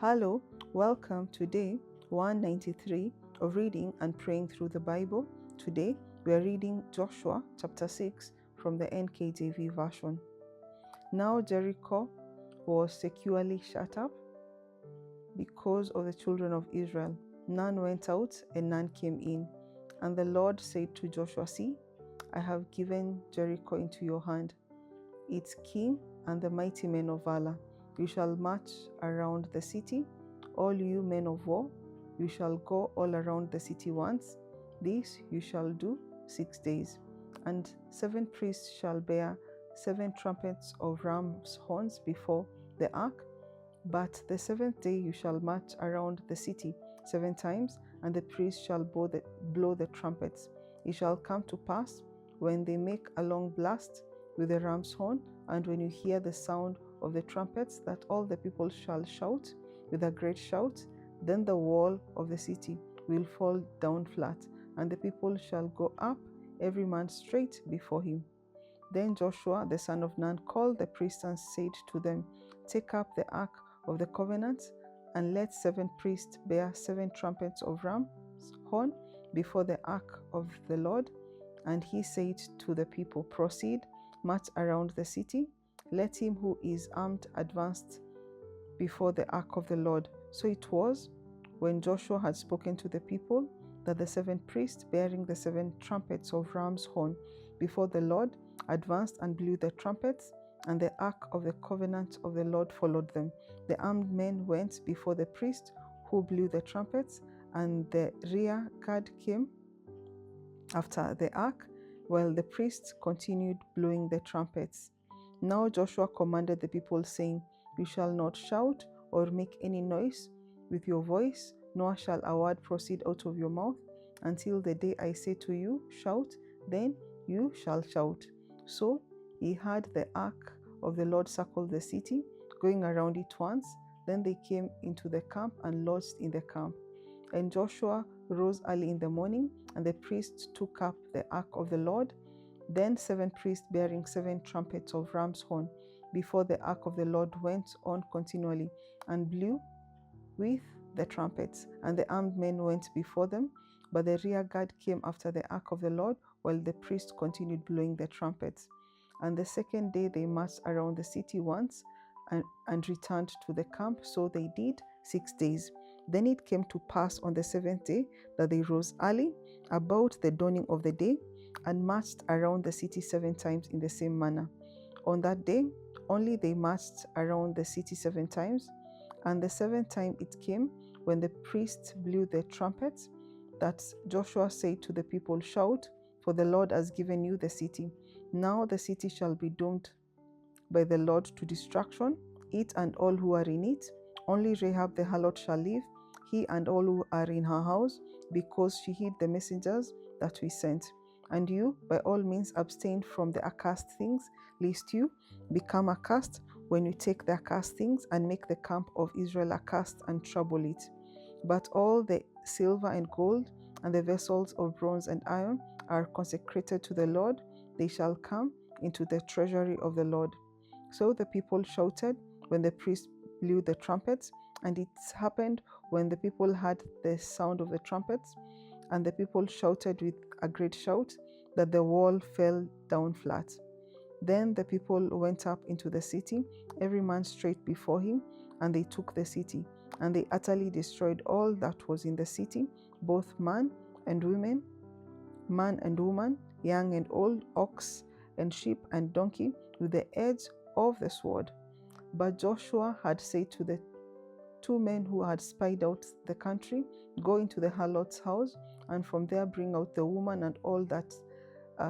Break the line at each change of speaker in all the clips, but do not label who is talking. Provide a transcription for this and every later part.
Hello, welcome to day 193 of reading and praying through the Bible. Today we are reading Joshua chapter 6 from the NKJV version. Now Jericho was securely shut up because of the children of Israel. None went out and none came in. And the Lord said to Joshua, "See, I have given Jericho into your hand, its king and the mighty men of valor. You shall march around the city, all you men of war. You shall go all around the city once. This you shall do 6 days. And 7 priests shall bear 7 trumpets of ram's horns before the ark. But the 7th day you shall march around the city 7 times, and the priests shall blow the trumpets. It shall come to pass, when they make a long blast with the ram's horn, and when you hear the sound of the trumpets, that all the people shall shout with a great shout. Then the wall of the city will fall down flat, and the people shall go up, every man straight before him." Then Joshua the son of Nun called the priests and said to them, "Take up the ark of the covenant, and let 7 priests bear 7 trumpets of ram's horn before the ark of the Lord." And he said to the people, "Proceed, march around the city. Let him who is armed advance before the ark of the Lord." So it was, when Joshua had spoken to the people, that the 7 priests bearing the 7 trumpets of ram's horn before the Lord advanced and blew the trumpets, and the ark of the covenant of the Lord followed them. The armed men went before the priest who blew the trumpets, and the rear guard came after the ark, while the priests continued blowing the trumpets. Now Joshua commanded the people, saying, "You shall not shout or make any noise with your voice, nor shall a word proceed out of your mouth, until the day I say to you, 'Shout,' then you shall shout." So he had the ark of the Lord circle the city, going around it once. Then they came into the camp and lodged in the camp. And Joshua rose early in the morning, and the priests took up the ark of the Lord. Then 7 priests bearing 7 trumpets of ram's horn before the ark of the Lord went on continually and blew with the trumpets, and the armed men went before them. But the rear guard came after the ark of the Lord, while the priests continued blowing the trumpets. And the 2nd day they marched around the city once and returned to the camp. So they did 6 days. Then it came to pass on the 7th day that they rose early, about the dawning of the day, and marched around the city 7 times in the same manner. On that day only they marched around the city 7 times. And the 7th time it came, when the priests blew the trumpets, that Joshua said to the people, "Shout, for the Lord has given you the city. Now the city shall be doomed by the Lord to destruction, it and all who are in it. Only Rahab the harlot shall live, he and all who are in her house, because she hid the messengers that we sent. And you, by all means, abstain from the accursed things, lest you become accursed when you take the accursed things and make the camp of Israel accursed and trouble it. But all the silver and gold and the vessels of bronze and iron are consecrated to the Lord. They shall come into the treasury of the Lord." So the people shouted when the priest blew the trumpets. And it happened, when the people heard the sound of the trumpets, and the people shouted with a great shout, that the wall fell down flat. Then the people went up into the city, every man straight before him, and they took the city. And they utterly destroyed all that was in the city, both man and woman, young and old, ox and sheep and donkey, with the edge of the sword. But Joshua had said to the 2 men who had spied out the country, "Go into the harlot's house, and from there bring out the woman and all that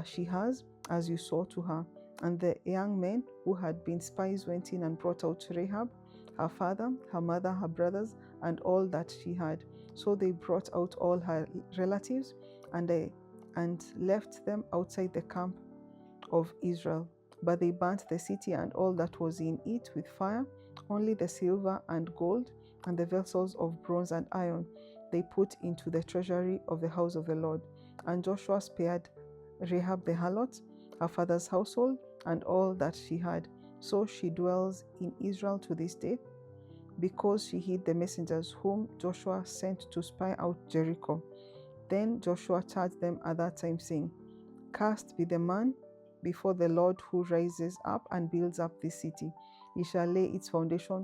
she has, as you saw to her." And the young men who had been spies went in and brought out Rahab, her father, her mother, her brothers, and all that she had. So they brought out all her relatives and left them outside the camp of Israel. But they burnt the city and all that was in it with fire. Only the silver and gold and the vessels of bronze and iron they put into the treasury of the house of the Lord. And Joshua spared Rahab the harlot, her father's household, and all that she had. So she dwells in Israel to this day. because she hid the messengers whom Joshua sent to spy out Jericho. Then Joshua charged them at that time, saying, Cursed be the man before the Lord who rises up and builds up this city. He shall lay its foundation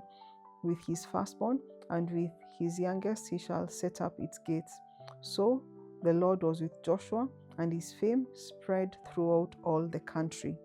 with his firstborn, and with his youngest he shall set up its gates. So the Lord was with Joshua, and his fame spread throughout all the country.